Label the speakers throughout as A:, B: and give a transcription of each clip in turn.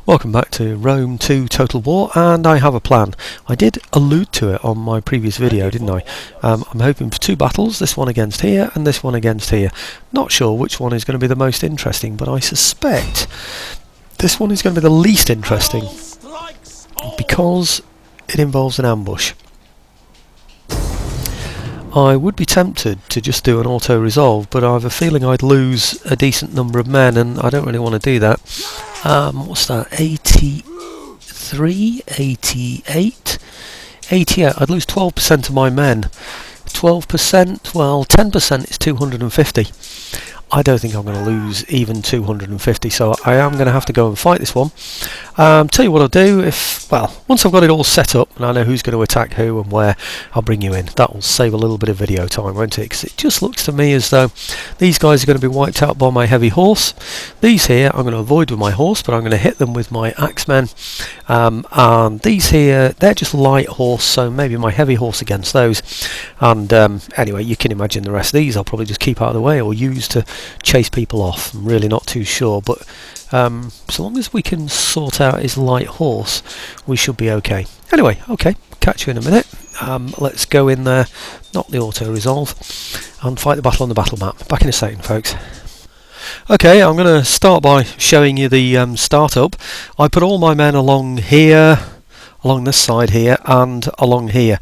A: Welcome back to Rome 2 Total War, and I have a plan. I did allude to it on my previous video, didn't I? I'm hoping for two battles, this one against here and this one against here. Not sure which one is going to be the most interesting, but I suspect this one is going to be the least interesting because it involves an ambush. I would be tempted to just do an auto-resolve, but I have a feeling I'd lose a decent number of men, and I don't really want to do that. What's that? 83? 88? 88. I'd lose 12% of my men. 12%? Well, 10% is 250. I don't think I'm going to lose even 250, so I am going to have to go and fight this one. Tell you what I'll do, once I've got it all set up and I know who's going to attack who and where, I'll bring you in. That will save a little bit of video time, won't it? Because it just looks to me as though these guys are going to be wiped out by my heavy horse. These here I'm going to avoid with my horse, but I'm going to hit them with my axemen. And these here, they're just light horse, so maybe my heavy horse against those. And anyway, you can imagine the rest of these I'll probably just keep out of the way or use to chase people off. I'm really not too sure, but so long as we can sort out his light horse, we should be okay. Anyway, okay, catch you in a minute. Let's go in there, not the auto-resolve, and fight the battle on the battle map. Back in a second, folks. Okay, I'm going to start by showing you the startup. I put all my men along here, along this side here, and along here.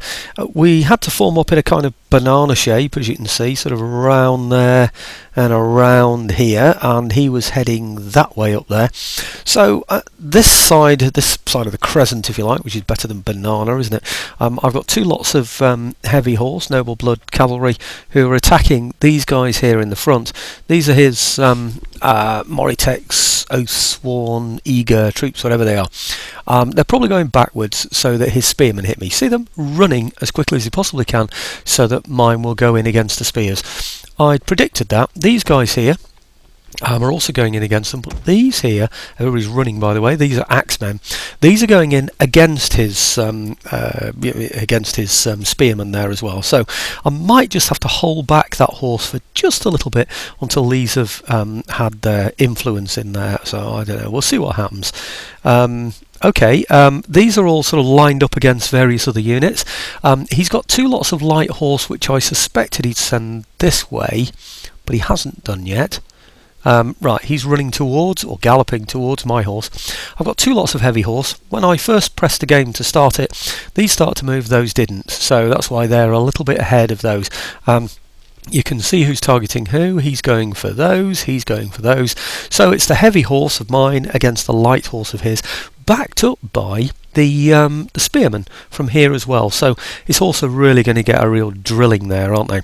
A: We had to form up in a kind of banana shape, as you can see, sort of around there and around here, and he was heading that way up there. So this side of the crescent, if you like, which is better than banana, isn't it? I've got two lots of heavy horse, noble blood cavalry, who are attacking these guys here in the front. These are his Moritex, Oathsworn, eager troops, whatever they are. They're probably going backwards so that his spearmen hit me. See them running as quickly as they possibly can so that mine will go in against the spears. I'd predicted that. These guys here are also going in against them, but these here, everybody's running by the way, these are axemen. These are going in against his spearmen there as well. So I might just have to hold back that horse for just a little bit until these have had their influence in there. So I don't know, we'll see what happens. Okay, these are all sort of lined up against various other units. He's got two lots of light horse, which I suspected he'd send this way, but he hasn't done yet. Right, he's running towards, or galloping towards my horse. I've got two lots of heavy horse. When I first pressed the game to start it, these start to move, those didn't. So that's why they're a little bit ahead of those. You can see who's targeting who. He's going for those, he's going for those. So it's the heavy horse of mine against the light horse of his, backed up by the spearmen from here as well. So it's also really going to get a real drilling there, aren't they?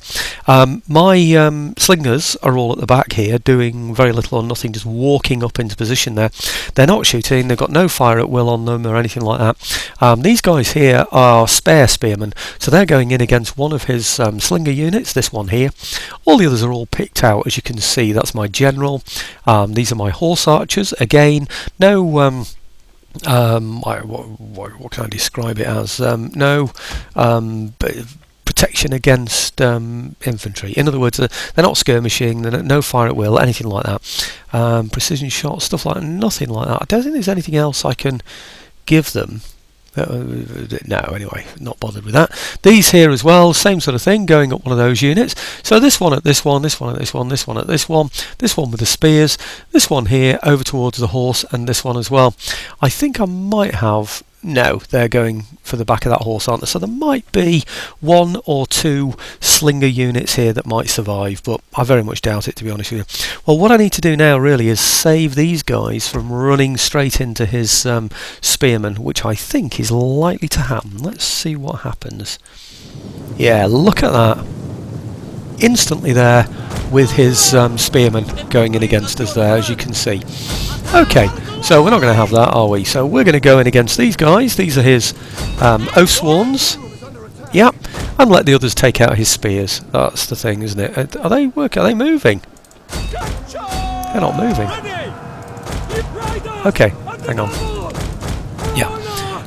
A: My slingers are all at the back here, doing very little or nothing, just walking up into position there. They're not shooting, they've got no fire at will on them or anything like that. These guys here are spare spearmen, so they're going in against one of his slinger units, this one here. All the others are all picked out, as you can see. That's my general. These are my horse archers. Again, no what can I describe it as? No protection against infantry. In other words, they're not skirmishing, they're no fire at will, anything like that. Precision shots, stuff like that, nothing like that. I don't think there's anything else I can give them. No, anyway, not bothered with that. These here as well, same sort of thing, going up one of those units. So this one at this one, this one at this one, this one at this one, this one with the spears, this one here over towards the horse, and this one as well. I think I might have... No, they're going for the back of that horse, aren't they? So there might be one or two slinger units here that might survive, but I very much doubt it, to be honest with you. Well, what I need to do now really is save these guys from running straight into his spearmen, which I think is likely to happen. Let's see what happens. Yeah, look at that. Instantly there with his spearmen going in against us there, as you can see. Okay, so we're not going to have that, are we? So we're going to go in against these guys. These are his Oathsworns. Yep, and let the others take out his spears. That's the thing, isn't it? Are they working? Are they moving? They're not moving. Okay, hang on. Yeah.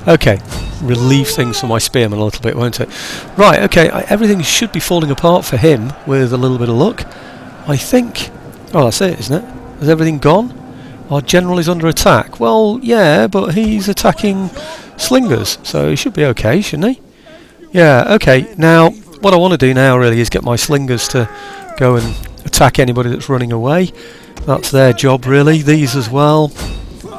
A: Okay, relieve things for my spearmen a little bit, won't it? Right, okay, everything should be falling apart for him with a little bit of luck. I think... Oh, that's it, isn't it? Is everything gone? Our general is under attack. Well, yeah, but he's attacking slingers, so he should be okay, shouldn't he? Yeah, okay. Now, what I want to do now really is get my slingers to go and attack anybody that's running away. That's their job really. These as well.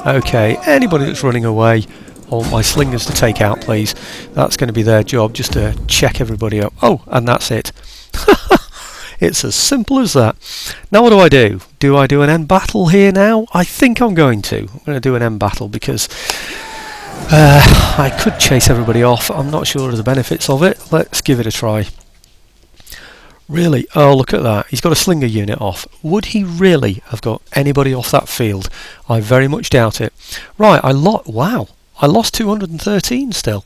A: Okay, anybody that's running away, I want my slingers to take out, please. That's going to be their job, just to check everybody up. Oh, and that's it. It's as simple as that. Now what do? Do I do an end battle here now? I think I'm going to. I'm going to do an end battle because I could chase everybody off. I'm not sure of the benefits of it. Let's give it a try. Really? Oh, look at that. He's got a slinger unit off. Would he really have got anybody off that field? I very much doubt it. Right, wow. I lost 213 still.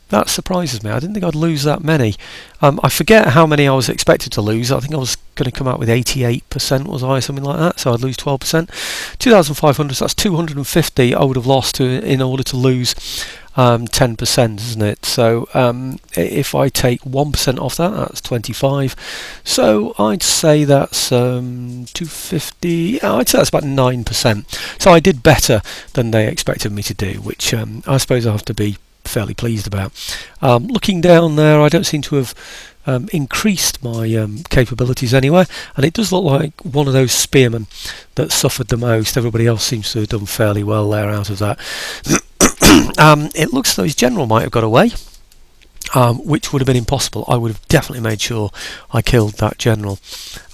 A: That surprises me. I didn't think I'd lose that many. I forget how many I was expected to lose. I think I was going to come out with 88%, was I? Something like that. So I'd lose 12%. 2,500, so that's 250 I would have lost in order to lose 10%, isn't it? So if I take 1% off that, that's 25. So I'd say that's 250. Yeah, I'd say that's about 9%. So I did better than they expected me to do, which I suppose I have to be fairly pleased about. Looking down there, I don't seem to have increased my capabilities anywhere, and it does look like one of those spearmen that suffered the most. Everybody else seems to have done fairly well there out of that. It looks as though his general might have got away, which would have been impossible. I would have definitely made sure I killed that general,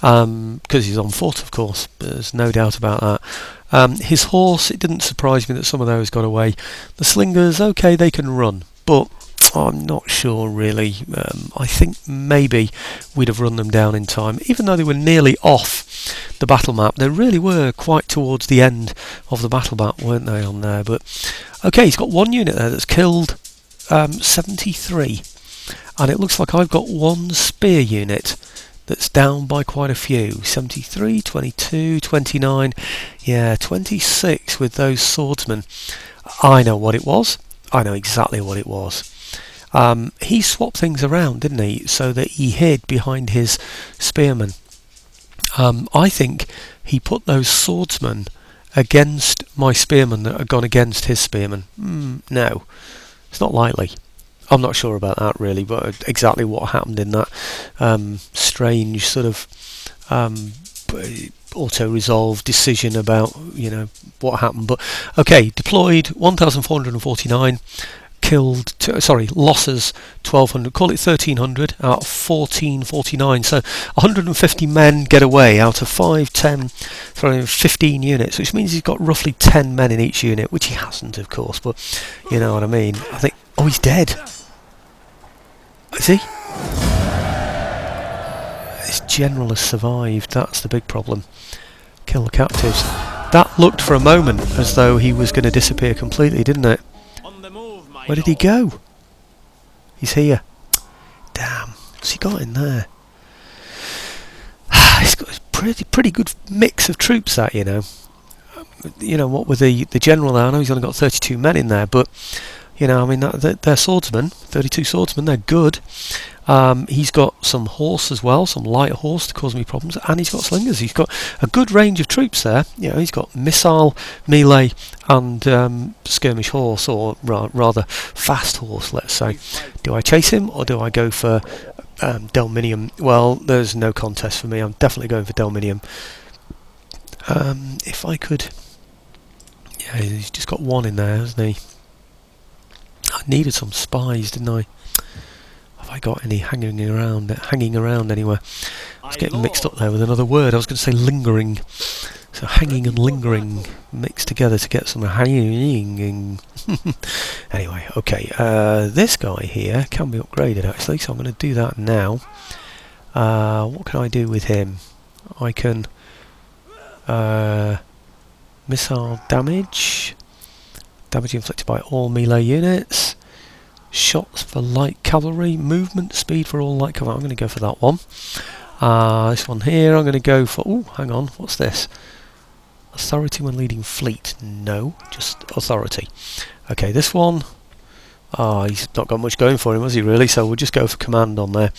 A: because he's on foot, of course. There's no doubt about that. His horse, it didn't surprise me that some of those got away. The slingers, okay, they can run, but I'm not sure really. I think maybe we'd have run them down in time, even though they were nearly off the battle map. They really were quite towards the end of the battle map, weren't they, on there? But okay, he's got one unit there that's killed 73, and it looks like I've got one spear unit that's down by quite a few. 73, 22, 29, yeah, 26 with those swordsmen. I know what it was. I know exactly what it was. He swapped things around, didn't he, so that he hid behind his spearmen. I think he put those swordsmen against my spearmen that had gone against his spearmen. No, it's not likely. I'm not sure about that really, but exactly what happened in that strange sort of auto-resolve decision about what happened. But okay, deployed 1,449, killed losses 1,200. Call it 1,300 out of 1,449. So 150 men get away out of 15 units, which means he's got roughly 10 men in each unit, which he hasn't, of course. But you know what I mean. I think. Oh, he's dead. Is he? His general has survived. That's the big problem. Kill the captives. That looked for a moment as though he was going to disappear completely, didn't it? Where did he go? He's here. Damn. What's he got in there? He's got a pretty good mix of troops, that, you know. What with the general there, I know he's only got 32 men in there, but I mean, they're swordsmen, 32 swordsmen, they're good. He's got some horse as well, some light horse to cause me problems, and he's got slingers. He's got a good range of troops there. He's got missile, melee, and skirmish horse, or rather fast horse, let's say. Do I chase him, or do I go for Delminium? Well, there's no contest for me. I'm definitely going for Delminium. If I could... Yeah, he's just got one in there, hasn't he? I needed some spies, didn't I? Have I got any hanging around anywhere? I was getting mixed up there with another word. I was going to say lingering. So hanging and lingering mixed together to get some hanging. Anyway, okay. This guy here can be upgraded actually, so I'm going to do that now. What can I do with him? I can missile damage. Damage inflicted by all melee units. Shots for light cavalry. Movement speed for all light cavalry. I'm going to go for that one. This one here, I'm going to go for... Oh, hang on. What's this? Authority when leading fleet. No, just authority. Okay, this one. Ah, he's not got much going for him, has he really? So we'll just go for command on there.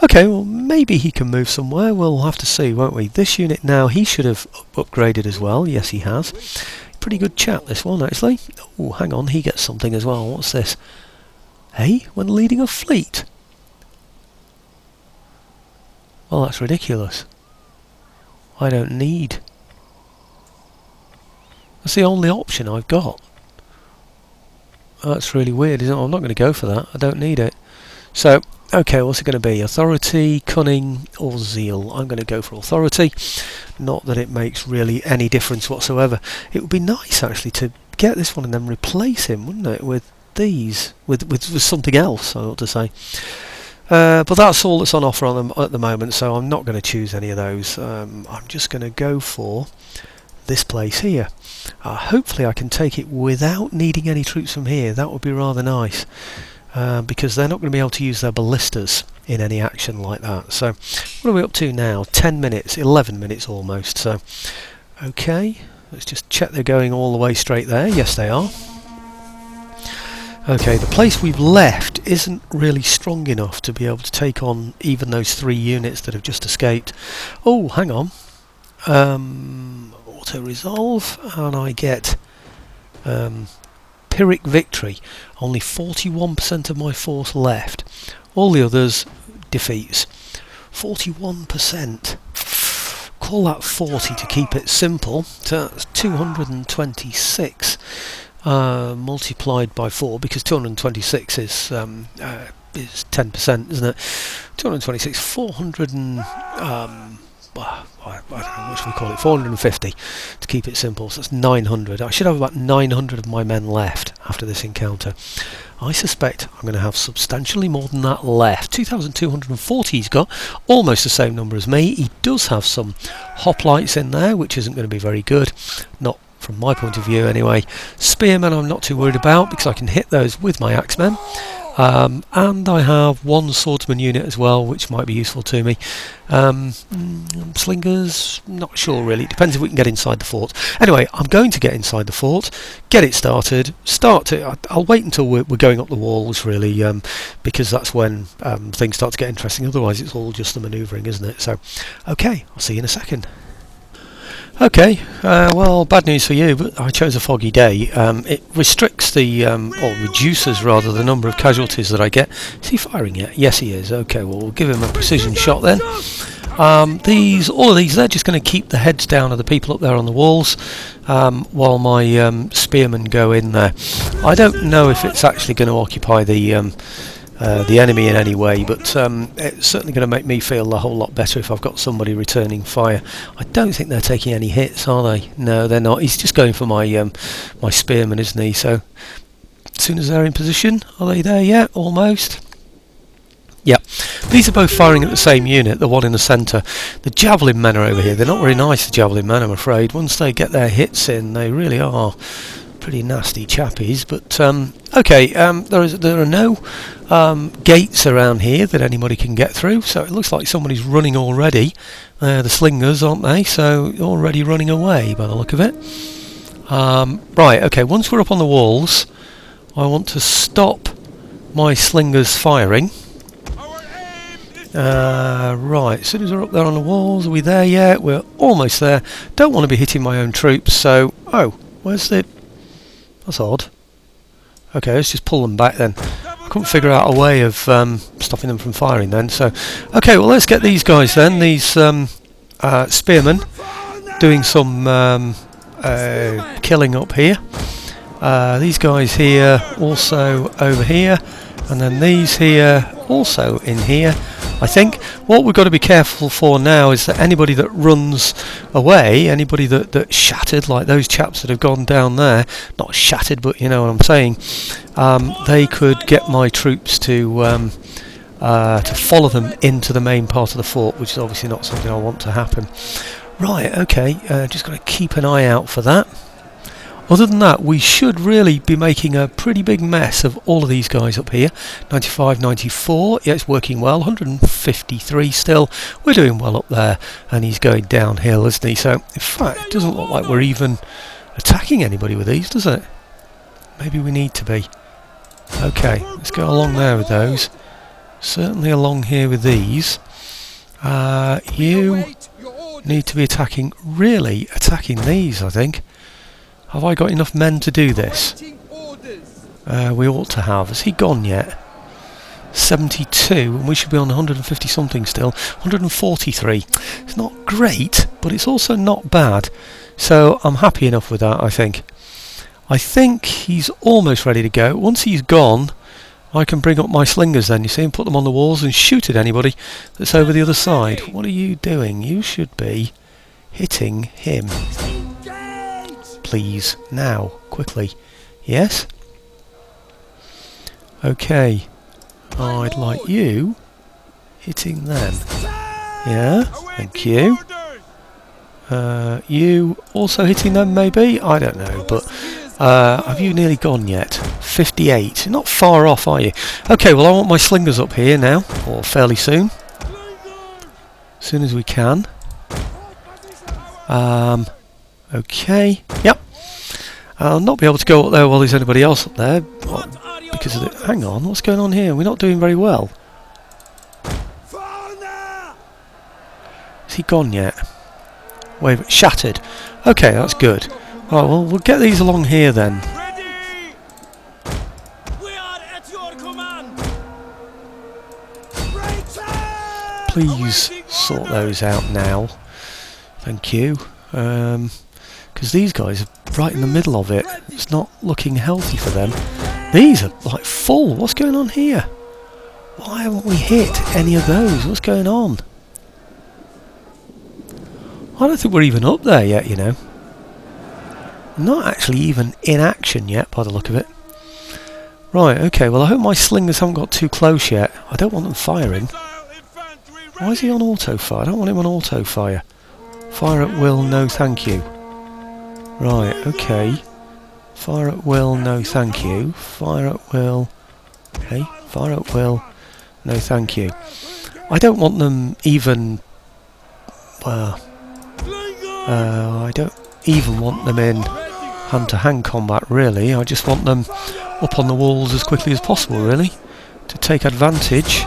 A: Okay, well maybe he can move somewhere. We'll have to see, won't we? This unit now, he should have upgraded as well. Yes, he has. Pretty good chap, this one, actually. Oh, hang on, he gets something as well. What's this? Hey, when leading a fleet? Well, that's ridiculous. I don't need... That's the only option I've got. That's really weird, isn't it? I'm not going to go for that. I don't need it. So, okay, what's it going to be? Authority, cunning, or zeal? I'm going to go for authority. Not that it makes really any difference whatsoever. It would be nice, actually, to get this one and then replace him, wouldn't it, with these, with something else, I ought to say. But that's all that's on offer on them at the moment, so I'm not going to choose any of those. I'm just going to go for this place here. Hopefully I can take it without needing any troops from here. That would be rather nice, because they're not going to be able to use their ballistas in any action like that. So what are we up to now? 10 minutes, 11 minutes almost. So okay, let's just check they're going all the way straight there. Yes, they are. Okay, the place we've left isn't really strong enough to be able to take on even those 3 units that have just escaped. Oh, hang on. Auto resolve, and I get Pyrrhic victory. Only 41% of my force left. All the others defeats. 41%. Call that 40 to keep it simple. So that's 226 multiplied by 4, because 226 is 10%, isn't it? 226, 400 and I don't know what should we call it, 450 to keep it simple, so that's 900. I should have about 900 of my men left after this encounter. I suspect I'm going to have substantially more than that left. 2,240 he's got, almost the same number as me. He does have some hoplites in there, which isn't going to be very good, not from my point of view anyway. Spearmen I'm not too worried about, because I can hit those with my axemen. And I have 1 swordsman unit as well, which might be useful to me. Slingers, not sure really. It depends if we can get inside the fort. Anyway, I'm going to get inside the fort, get it started. I'll wait until we're going up the walls really, because that's when things start to get interesting. Otherwise, it's all just the manoeuvring, isn't it? So, okay, I'll see you in a second. Okay, well, bad news for you, but I chose a foggy day. It restricts the, or reduces rather, the number of casualties that I get. Is he firing yet? Yes, he is. Okay, well, we'll give him a precision shot then. All of these, they're just going to keep the heads down of the people up there on the walls, while my spearmen go in there. I don't know if it's actually going to occupy the enemy in any way, but it's certainly going to make me feel a whole lot better if I've got somebody returning fire. I don't think they're taking any hits, are they? No, they're not. He's just going for my my spearmen, isn't he? So as soon as they're in position, are they there yet? Almost. Yeah, these are both firing at the same unit, the one in the centre. The javelin men are over here. They're not very nice, the javelin men, I'm afraid. Once they get their hits in, they really are pretty nasty chappies. But okay, there are no gates around here that anybody can get through, so it looks like somebody's running already. The slingers, aren't they? So already running away by the look of it. Right, okay, once we're up on the walls, I want to stop my slingers firing. Right, as soon as we're up there on the walls, are we there yet? We're almost there. Don't want to be hitting my own troops, so... Oh, where's the... That's odd. Okay, let's just pull them back then. I couldn't figure out a way of stopping them from firing then, so... Okay, well let's get these guys then, these spearmen, doing some killing up here. These guys here, also over here, and then these here, also in here. I think what we've got to be careful for now is that anybody that runs away, anybody that shattered, like those chaps that have gone down there, not shattered, but you know what I'm saying, they could get my troops to follow them into the main part of the fort, which is obviously not something I want to happen. Right, okay, just got to keep an eye out for that. Other than that, we should really be making a pretty big mess of all of these guys up here. 95, 94, yeah, it's working well. 153 still, we're doing well up there, and he's going downhill, isn't he? So, in fact, it doesn't look like we're even attacking anybody with these, does it? Maybe we need to be. Okay, let's go along there with those. Certainly along here with these. You need to be really attacking these, I think. Have I got enough men to do this? We ought to have. Has he gone yet? 72, and we should be on 150 something still. 143. It's not great, but it's also not bad. So I'm happy enough with that, I think. I think he's almost ready to go. Once he's gone, I can bring up my slingers then, you see, and put them on the walls and shoot at anybody that's over the other side. What are you doing? You should be hitting him. Please, now, quickly. Yes? Okay. I'd like you hitting them. Yeah, thank you. You also hitting them, maybe? I don't know, but have you nearly gone yet? 58. Not far off, are you? Okay, well, I want my slingers up here now, or fairly soon. As soon as we can. Okay, yep. I'll not be able to go up there while there's anybody else up there. Because of the... Hang on, what's going on here? We're not doing very well. Is he gone yet? Wave shattered. Okay, that's good. Right, well, we'll get these along here then. Please sort those out now. Thank you. Because these guys are right in the middle of it. It's not looking healthy for them. These are like full. What's going on here? Why haven't we hit any of those? What's going on? I don't think we're even up there yet, you know. Not actually even in action yet, by the look of it. Right, okay, well I hope my slingers haven't got too close yet. I don't want them firing. Why is he on auto fire? I don't want him on auto fire. Fire at will, no thank you. Right, okay. Fire at will, no thank you. Fire at will. Okay, fire at will, no thank you. I don't want them even... Well... I don't even want them in hand-to-hand combat, really. I just want them up on the walls as quickly as possible, really, to take advantage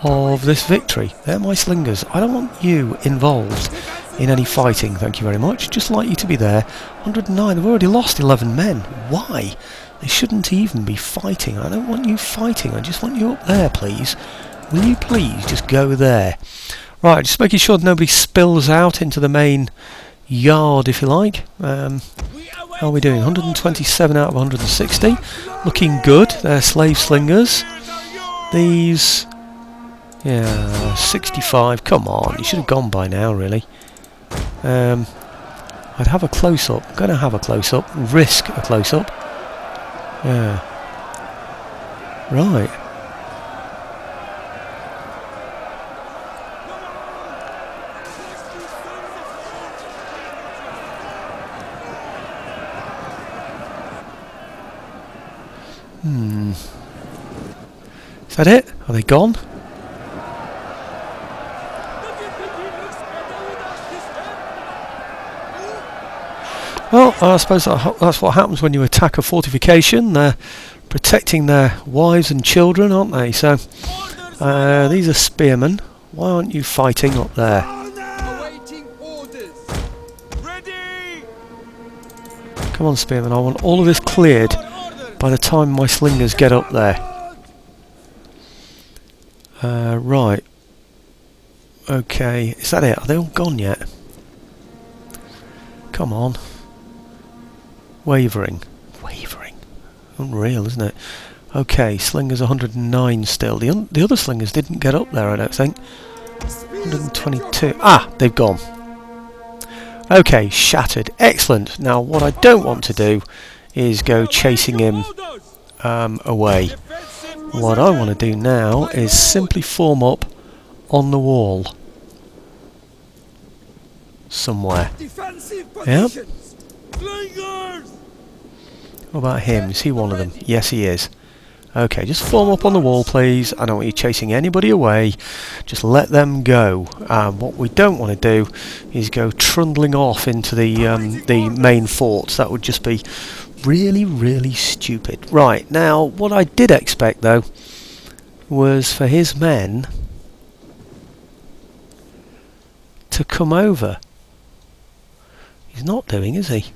A: of this victory. They're my slingers. I don't want you involved in any fighting, thank you very much. Just like you to be there. 109, they've already lost 11 men. Why? They shouldn't even be fighting. I don't want you fighting. I just want you up there, please. Will you please just go there? Right, just making sure nobody spills out into the main yard, if you like. How are we doing? 127 out of 160. Looking good. They're slave slingers. These... Yeah, 65. Come on, you should have gone by now, really. I'd have a close-up. I'm going to have a close-up. Risk a close-up. Yeah. Right. Is that it? Are they gone? Well, I suppose that's what happens when you attack a fortification. They're protecting their wives and children, aren't they? So, these are spearmen. Why aren't you fighting up there? Come on, spearmen. I want all of this cleared by the time my slingers get up there. Right. Okay. Is that it? Are they all gone yet? Come on. Wavering. Unreal, isn't it? Okay, slingers 109 still. The other slingers didn't get up there, I don't think. 122. Ah, they've gone. Okay, shattered. Excellent. Now, what I don't want to do is go chasing him away. What I want to do now is simply form up on the wall. Somewhere. Yep. What about him? Is he one of them? Yes, he is. Okay, just form up on the wall, please. I don't want you chasing anybody away. Just let them go. What we don't want to do is go trundling off into the main forts. That would just be really, really stupid. Right, now, what I did expect, though, was for his men to come over. He's not doing, is he?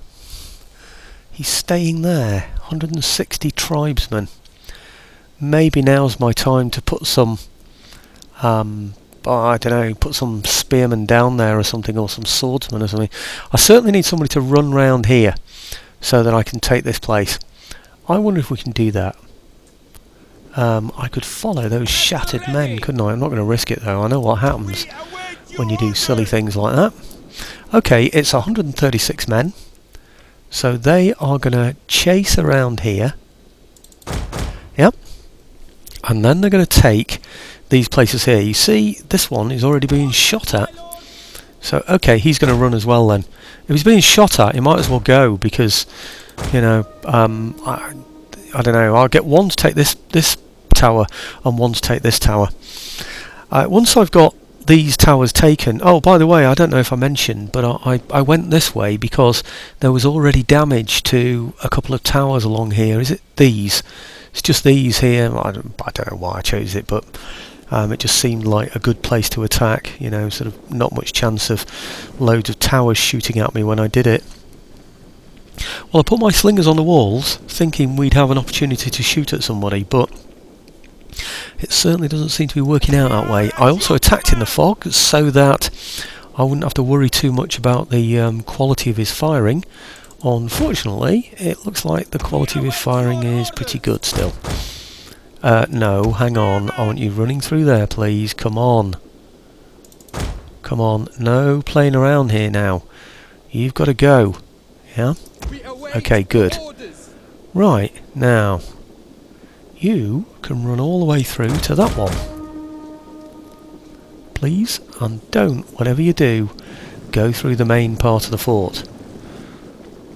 A: He's staying there. 160 tribesmen. Maybe now's my time to put some, I don't know, put some spearmen down there or something, or some swordsmen or something. I certainly need somebody to run round here so that I can take this place. I wonder if we can do that. I could follow those shattered men, couldn't I? I'm not going to risk it, though. I know what happens when you do silly things like that. Okay, it's 136 men. So they are going to chase around here. Yep. And then they're going to take these places here. You see, this one is already being shot at. So, okay, he's going to run as well then. If he's being shot at, he might as well go, because, you know, I don't know, I'll get one to take this tower and one to take this tower. Once I've got these towers taken... Oh, by the way, I don't know if I mentioned, but I went this way because there was already damage to a couple of towers along here. Is it these? It's just these here. I don't know why I chose it, but it just seemed like a good place to attack. You know, sort of not much chance of loads of towers shooting at me when I did it. Well, I put my slingers on the walls, thinking we'd have an opportunity to shoot at somebody, but it certainly doesn't seem to be working out that way. I also attacked in the fog so that I wouldn't have to worry too much about the quality of his firing. Unfortunately, it looks like the quality of his firing is pretty good still. No, hang on. I want you running through there, please. Come on. Come on. No playing around here now. You've got to go. Yeah? Okay, good. Right, now. You can run all the way through to that one. Please, and don't, whatever you do, go through the main part of the fort.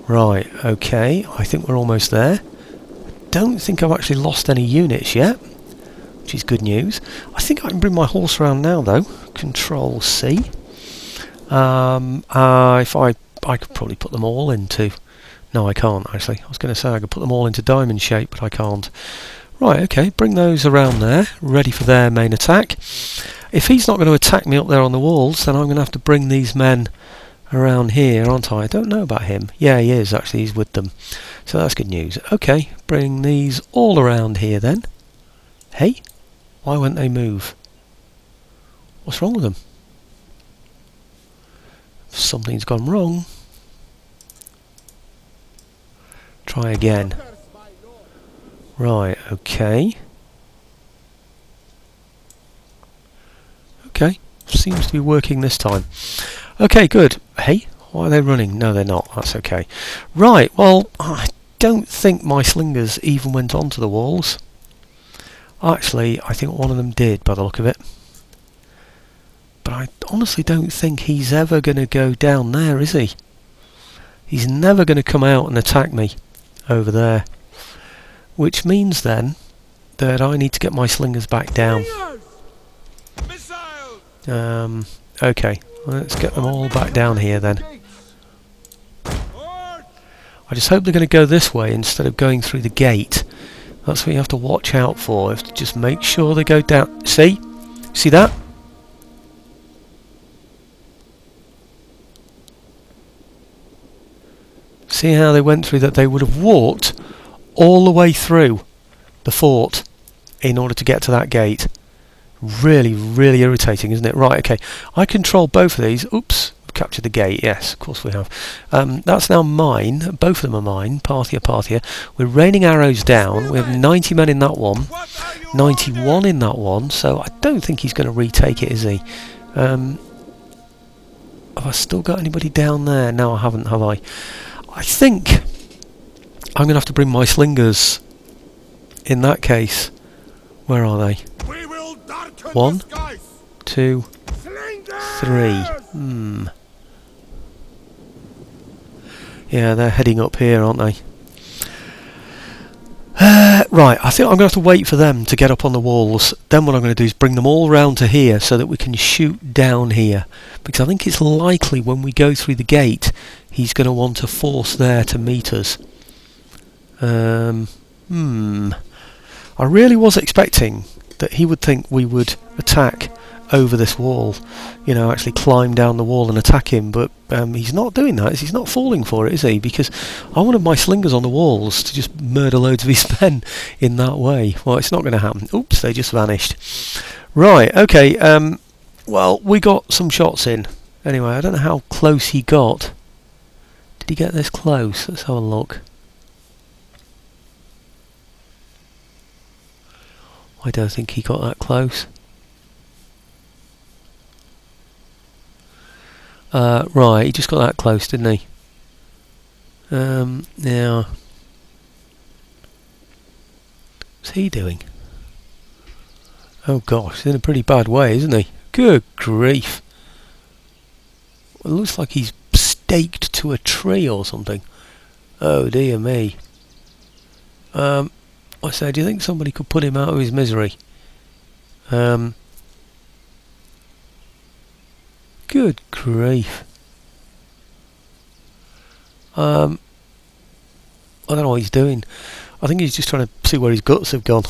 A: Right, okay, I think we're almost there. Don't think I've actually lost any units yet, which is good news. I think I can bring my horse around now, though. Control C. If I could probably put them all into... No, I can't, actually. I was going to say I could put them all into diamond shape, but I can't. Right, okay, bring those around there, ready for their main attack. If he's not going to attack me up there on the walls, then I'm going to have to bring these men around here, aren't I? I don't know about him. Yeah, he is, actually, he's with them. So that's good news. Okay, bring these all around here then. Hey, why won't they move? What's wrong with them? Something's gone wrong. Try again. Right, okay. Okay, seems to be working this time. Okay, good. Hey, why are they running? No, they're not. That's okay. Right, well, I don't think my slingers even went onto the walls. Actually, I think one of them did, by the look of it. But I honestly don't think he's ever going to go down there, is he? He's never going to come out and attack me over there. Which means then that I need to get my slingers back down. Okay, let's get them all back down here then. I just hope they're going to go this way instead of going through the gate. That's what you have to watch out for. You have to just make sure they go down. See? See that? See how they went through that? They would have walked all the way through the fort in order to get to that gate. Really, really irritating, isn't it? Right, okay. I control both of these. Oops, we've captured the gate. Yes, of course we have. That's now mine. Both of them are mine. Parthia, Parthia. We're raining arrows down. We have 90 men in that one. 91 in that one. So I don't think he's going to retake it, is he? Have I still got anybody down there? No, I haven't, have I? I think I'm going to have to bring my slingers in that case. Where are they? 1, 2, 3. Yeah, they're heading up here, aren't they? Right, I think I'm going to have to wait for them to get up on the walls. Then what I'm going to do is bring them all round to here so that we can shoot down here. Because I think it's likely when we go through the gate, he's going to want a force there to meet us. I really was expecting that he would think we would attack over this wall, you know, actually climb down the wall and attack him, but he's not doing that. He's not falling for it, is he? Because I wanted my slingers on the walls to just murder loads of his men in that way. Well, it's not going to happen. Oops, they just vanished. Right, okay, well, we got some shots in. Anyway, I don't know how close he got. Did he get this close? Let's have a look. I don't think he got that close. Right, he just got that close, didn't he? Now, what's he doing? Oh gosh, he's in a pretty bad way, isn't he? Good grief. It looks like he's staked to a tree or something. Oh dear me. I say, do you think somebody could put him out of his misery? Good grief. I don't know what he's doing. I think he's just trying to see where his guts have gone.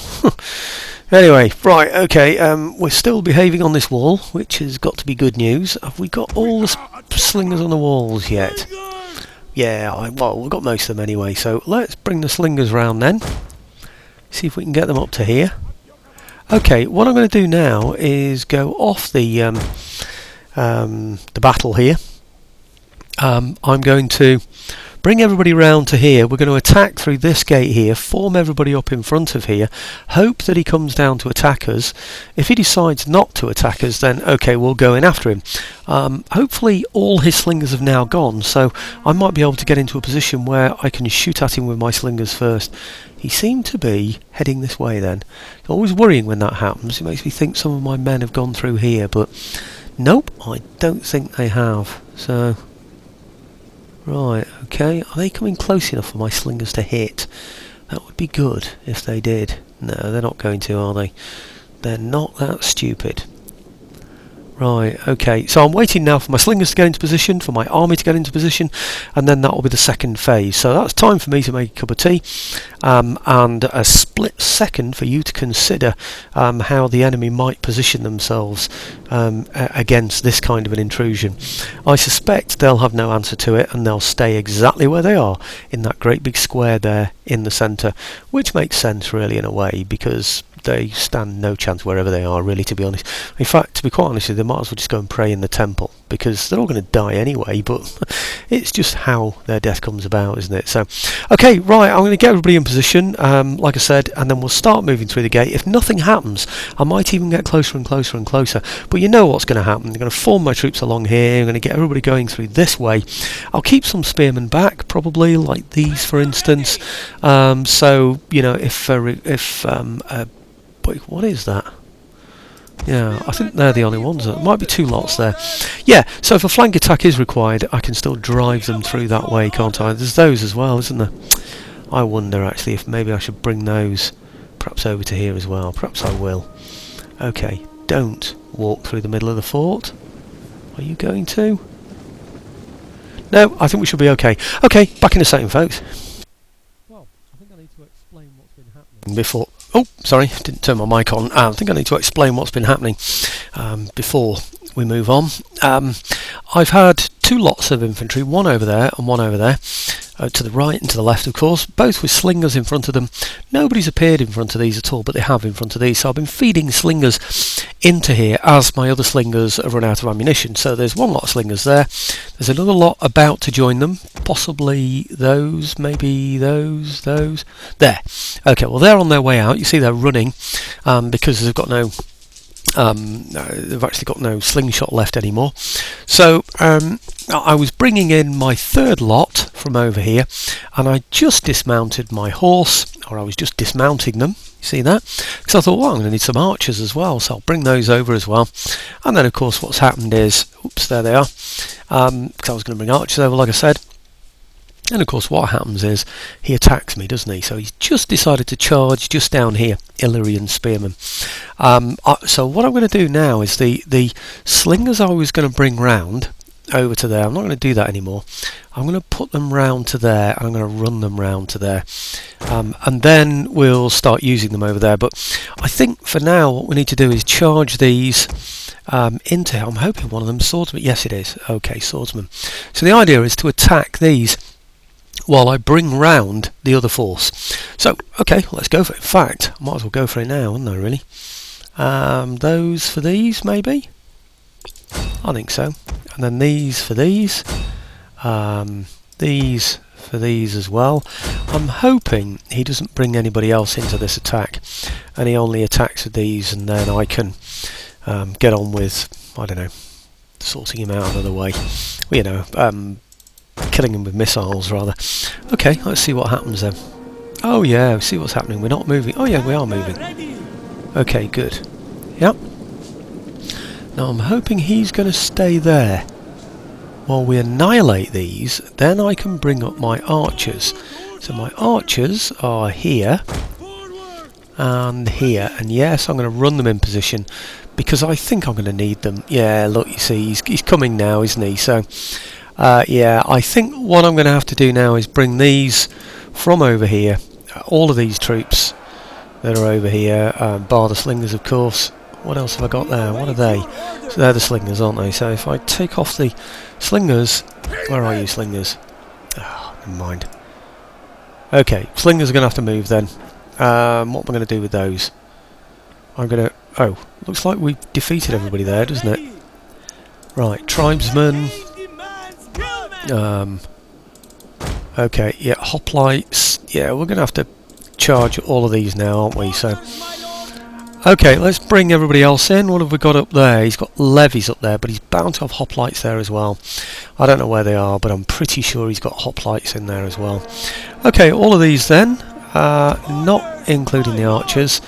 A: Anyway, right, okay, we're still behaving on this wall, which has got to be good news. Have we got all the slingers on the walls yet? Yeah, well, we've got most of them anyway, so let's bring the slingers round then. See if we can get them up to here. Okay, what I'm going to do now is go off the battle here. I'm going to bring everybody round to here. We're going to attack through this gate here, form everybody up in front of here, hope that he comes down to attack us. If he decides not to attack us, then okay, we'll go in after him. Hopefully all his slingers have now gone, so I might be able to get into a position where I can shoot at him with my slingers first. He seemed to be heading this way then. It's always worrying when that happens. It makes me think some of my men have gone through here, but nope, I don't think they have. So, right, okay. Are they coming close enough for my slingers to hit? That would be good if they did. No, they're not going to, are they? They're not that stupid. Right, okay, so I'm waiting now for my slingers to get into position, for my army to get into position, and then that will be the second phase. So that's time for me to make a cup of tea, and a split second for you to consider how the enemy might position themselves against this kind of an intrusion. I suspect they'll have no answer to it, and they'll stay exactly where they are, in that great big square there in the centre, which makes sense really in a way, because they stand no chance wherever they are, really, to be honest. In fact, to be quite honest with you, they might as well just go and pray in the temple, because they're all going to die anyway, but it's just how their death comes about, isn't it? So, okay, right, I'm going to get everybody in position, like I said, and then we'll start moving through the gate. If nothing happens, I might even get closer and closer and closer, but you know what's going to happen. I'm going to form my troops along here, I'm going to get everybody going through this way. I'll keep some spearmen back, probably, like these, for instance, so, you know, what is that? Yeah, I think they're the only ones. There might be two lots there. Yeah, so if a flank attack is required, I can still drive them through that way, can't I? There's those as well, isn't there? I wonder, actually, if maybe I should bring those perhaps over to here as well. Perhaps I will. Okay, don't walk through the middle of the fort. Are you going to? No, I think we should be okay. Okay, back in a second, folks. Well, I think I need to explain what's been happening before. Oh, sorry, didn't turn my mic on. I think I need to explain what's been happening before we move on. I've had two lots of infantry, one over there and one over there, to the right and to the left, of course, both with slingers in front of them. Nobody's appeared in front of these at all, but they have in front of these, so I've been feeding slingers into here as my other slingers have run out of ammunition. So there's one lot of slingers there, there's another lot about to join them, possibly those, maybe those, there. Okay, well they're on their way out. You see they're running because they've got no they've actually got no slingshot left anymore. So I was bringing in my third lot from over here, and I just dismounted my horse, or I was just dismounting them. You see that? Because I thought, well, I'm going to need some archers as well, so I'll bring those over as well. And then, of course, what's happened is, oops, there they are. Because I was going to bring archers over, like I said. And of course what happens is he attacks me, doesn't he? So he's just decided to charge just down here, Illyrian spearmen. So what I'm going to do now is the slingers I was going to bring round over to there, I'm not going to do that anymore. I'm going to put them round to there, and I'm going to run them round to there. and then we'll start using them over there. But I think for now what we need to do is charge these into, I'm hoping one of them swordsman. Yes, it is. Okay, swordsman. So the idea is to attack these while I bring round the other force. So, okay, let's go for it. In fact, I might as well go for it now, wouldn't I, really? Those for these, maybe? I think so. And then these for these. These for these as well. I'm hoping he doesn't bring anybody else into this attack, and he only attacks with these, and then I can get on with, I don't know, sorting him out another way. Well, you know, killing him with missiles, rather. Okay, let's see what happens then. Oh yeah, see what's happening. We're not moving. Oh yeah, we are moving. Okay, good. Yep. Now I'm hoping he's going to stay there while we annihilate these. Then I can bring up my archers. So my archers are here and here, and yes, I'm going to run them in position because I think I'm going to need them. Yeah, look, you see, he's coming now, isn't he? So yeah, I think what I'm going to have to do now is bring these from over here, all of these troops that are over here, bar the slingers, of course. What else have I got there? What are they? So they're the slingers, aren't they? So if I take off the slingers, where are you, slingers? Oh, never mind. Okay, slingers are going to have to move then. What am I going to do with those? I'm going to... Oh, looks like we've defeated everybody there, doesn't it? Right, tribesmen. Okay, yeah, hoplites. Yeah, we're going to have to charge all of these now, aren't we? So... Okay, let's bring everybody else in. What have we got up there? He's got levies up there, but he's bound to have hoplites there as well. I don't know where they are, but I'm pretty sure he's got hoplites in there as well. Okay, all of these then, not including the archers.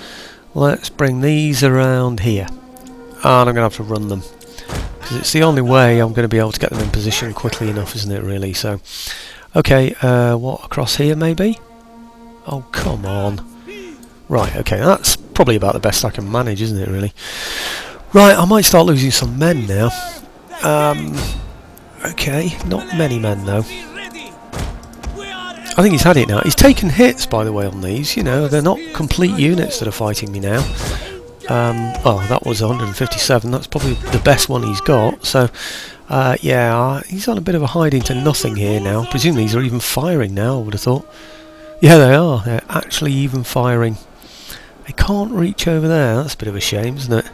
A: Let's bring these around here. And I'm going to have to run them, because it's the only way I'm going to be able to get them in position quickly enough, isn't it, really? So, okay, what, across here maybe? Oh, come on. Right, okay, that's probably about the best I can manage, isn't it, really? Right, I might start losing some men now. Okay, not many men, though. I think he's had it now. He's taken hits, by the way, on these. You know, they're not complete units that are fighting me now. Oh, that was 157. That's probably the best one he's got. So, yeah, he's on a bit of a hiding to nothing here now. Presumably these are even firing now, I would have thought. Yeah, they are. They're actually even firing. They can't reach over there. That's a bit of a shame, isn't it?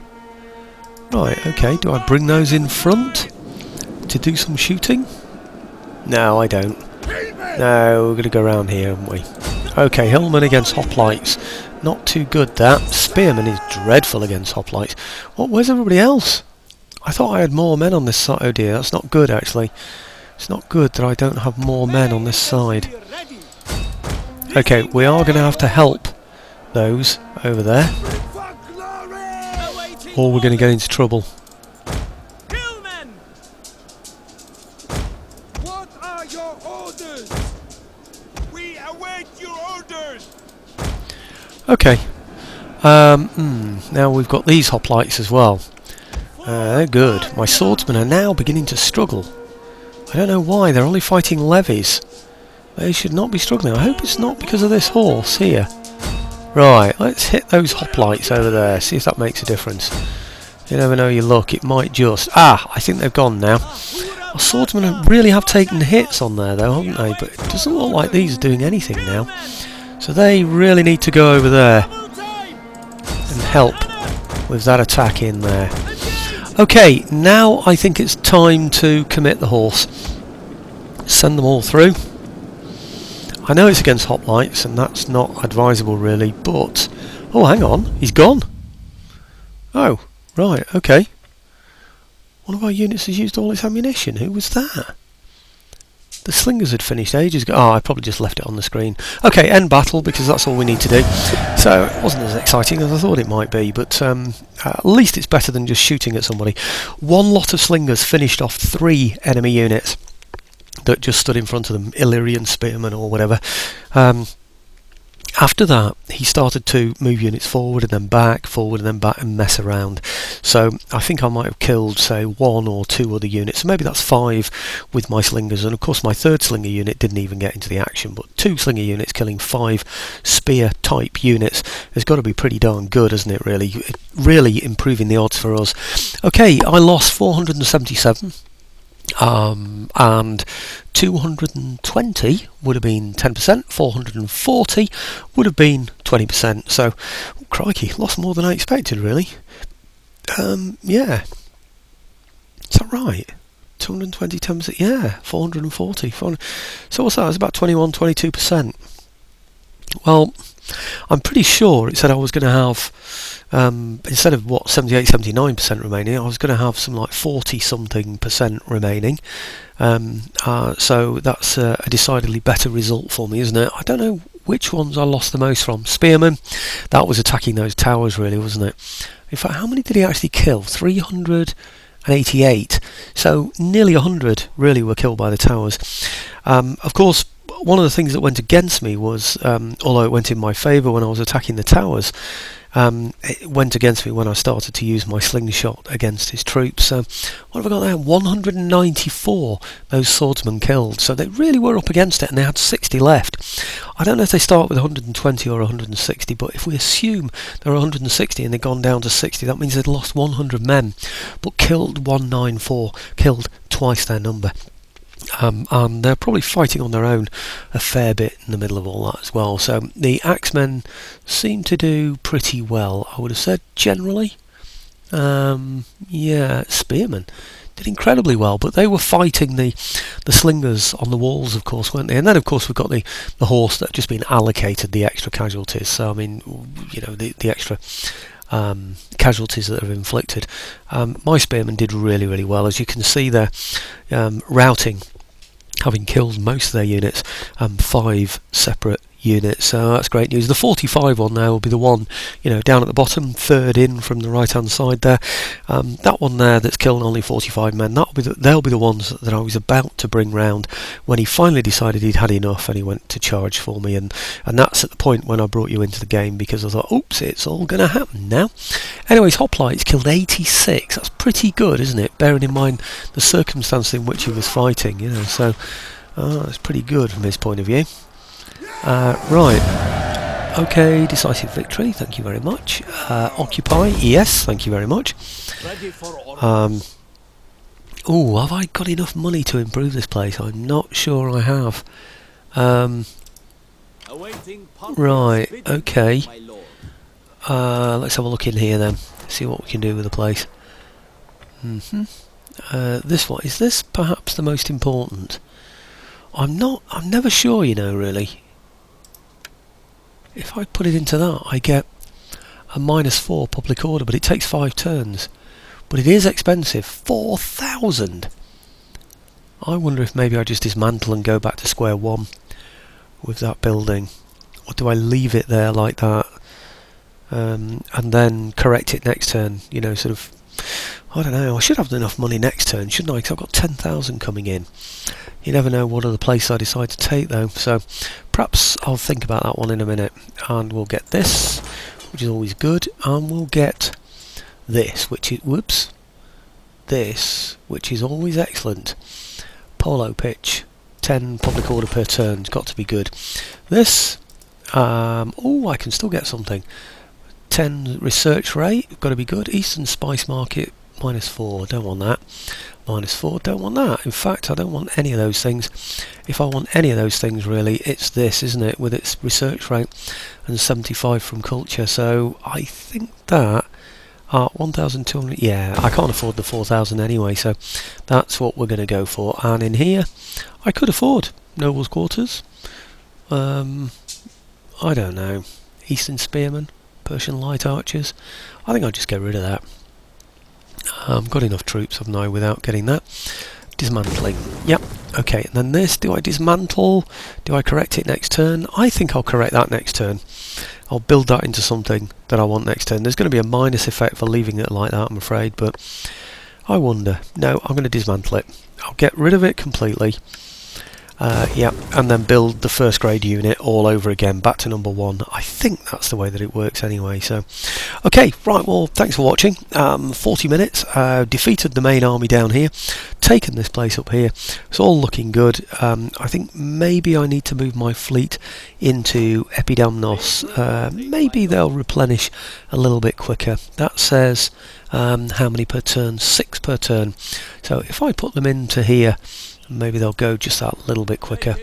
A: Right, okay. Do I bring those in front to do some shooting? No, I don't. No, we're going to go around here, haven't we? Okay, hillman against hoplites. Not too good, that. Spearman is dreadful against hoplites. What? Where's everybody else? I thought I had more men on this side. Oh dear, that's not good, actually. It's not good that I don't have more men on this side. Okay, we are going to have to help those over there, or we're going to get into trouble.
B: What are your orders? We await your orders.
A: Okay. Now we've got these hoplites as well. They're good. My swordsmen are now beginning to struggle. I don't know why. They're only fighting levies. They should not be struggling. I hope it's not because of this horse here. Right, let's hit those hoplites over there, see if that makes a difference. You never know your luck, it might just... Ah, I think they've gone now. Our swordsmen really have taken hits on there though, haven't they? But it doesn't look like these are doing anything now. So they really need to go over there and help with that attack in there. Okay, now I think it's time to commit the horse. Send them all through. I know it's against hoplites, and that's not advisable really, but... Oh, hang on, he's gone! Oh, right, okay. One of our units has used all its ammunition. Who was that? The slingers had finished ages ago. Oh, I probably just left it on the screen. Okay, end battle, because that's all we need to do. So, it wasn't as exciting as I thought it might be, but at least it's better than just shooting at somebody. One lot of slingers finished off 3 enemy units that just stood in front of them, Illyrian spearmen or whatever. And After that, he started to move units forward and then back, and mess around. So I think I might have killed, say, 1 or 2 other units. So maybe that's 5 with my slingers. And of course, my 3rd slinger unit didn't even get into the action. But 2 slinger units killing 5 spear-type units has got to be pretty darn good, isn't it? Really improving the odds for us. Okay, I lost 477. And 220 would have been 10%, 440 would have been 20%. So, oh, crikey, lost more than I expected, really. Yeah. Is that right? 220, 10%, yeah, 440. So what's that? It's about 21, 22%. Well, I'm pretty sure it said I was going to have, instead of 78, 79% remaining, I was going to have some like 40 something percent remaining. So that's a decidedly better result for me, isn't it? I don't know which ones I lost the most from. Spearman, that was attacking those towers, really, wasn't it? In fact, how many did he actually kill? 388. So nearly 100 really were killed by the towers. Of course, one of the things that went against me was, although it went in my favour when I was attacking the towers, it went against me when I started to use my slingshot against his troops. So what have I got there? 194 those swordsmen killed. So they really were up against it, and they had 60 left. I don't know if they start with 120 or 160, but if we assume there are 160 and they've gone down to 60, that means they'd lost 100 men, but killed 194, killed twice their number. And they're probably fighting on their own a fair bit in the middle of all that as well. So the Axemen seem to do pretty well, I would have said, generally. Yeah, Spearmen did incredibly well, but they were fighting the slingers on the walls, of course, weren't they? And then, of course, we've got the horse that have just been allocated the extra casualties. So, I mean, you know, the extra casualties that are inflicted. My spearmen did really, really well. As you can see, they're routing, having killed most of their units, 5 separate units, so that's great news. The 45 one there will be the one, you know, down at the bottom, 3rd in from the right hand side there. That one there that's killed only 45 men, they'll be the ones that I was about to bring round when he finally decided he'd had enough and he went to charge for me, and that's at the point when I brought you into the game, because I thought, oops, it's all going to happen now. Anyways, Hoplites killed 86. That's pretty good, isn't it, bearing in mind the circumstance in which he was fighting, you know, so that's pretty good from his point of view. Right, okay, decisive victory, thank you very much. Occupy, yes, thank you very much. Oh, have I got enough money to improve this place? I'm not sure I have. Right, okay. Let's have a look in here then, see what we can do with the place. This one, is this perhaps the most important? I'm never sure, you know, really. If I put it into that, I get a -4 public order, but it takes 5 turns. But it is expensive, 4,000! I wonder if maybe I just dismantle and go back to square one with that building. Or do I leave it there like that, and then correct it next turn, you know, sort of, I don't know, I should have enough money next turn, shouldn't I, because I've got 10,000 coming in. You never know what other place I decide to take though, so perhaps I'll think about that one in a minute. And we'll get this, which is always good, and we'll get this, which is, this, which is always excellent. Polo pitch, 10 public order per turn, it's got to be good. This, oh, I can still get something. 10 research rate, got to be good. Eastern Spice Market, -4, don't want that. -4, don't want that. In fact, I don't want any of those things. If I want any of those things, really, it's this, isn't it, with its research rate and 75 from culture. So I think that 1,200, yeah, I can't afford the 4,000 anyway, so that's what we're going to go for. And in here, I could afford Noble's Quarters. I don't know. Eastern Spearmen, Persian Light Archers. I think I'll just get rid of that. I've got enough troops, haven't I, without getting that. Dismantling. Yep. Okay, and then this, do I dismantle? Do I correct it next turn? I think I'll correct that next turn. I'll build that into something that I want next turn. There's going to be a minus effect for leaving it like that, I'm afraid, but I wonder. No, I'm going to dismantle it. I'll get rid of it completely. Yeah, and then build the first grade unit all over again, back to number 1. I think that's the way that it works anyway. So, okay, right, well, thanks for watching. 40 minutes, defeated the main army down here, taken this place up here. It's all looking good. I think maybe I need to move my fleet into Epidamnos. Maybe they'll replenish a little bit quicker. That says how many per turn? 6 per turn. So if I put them into here, maybe they'll go just that little bit quicker,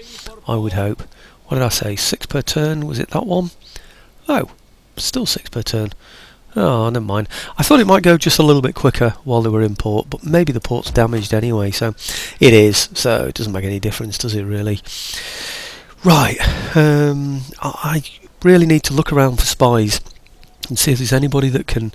A: I would hope. What did I say? 6 per turn? Was it that one? Oh, still 6 per turn. Oh, never mind. I thought it might go just a little bit quicker while they were in port, but maybe the port's damaged anyway, so it is, so it doesn't make any difference, does it really? Right, I really need to look around for spies and see if there's anybody that can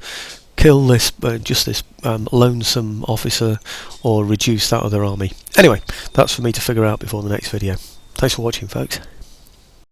A: kill this, just this lonesome officer, or reduce that other army. Anyway, that's for me to figure out before the next video. Thanks for watching, folks.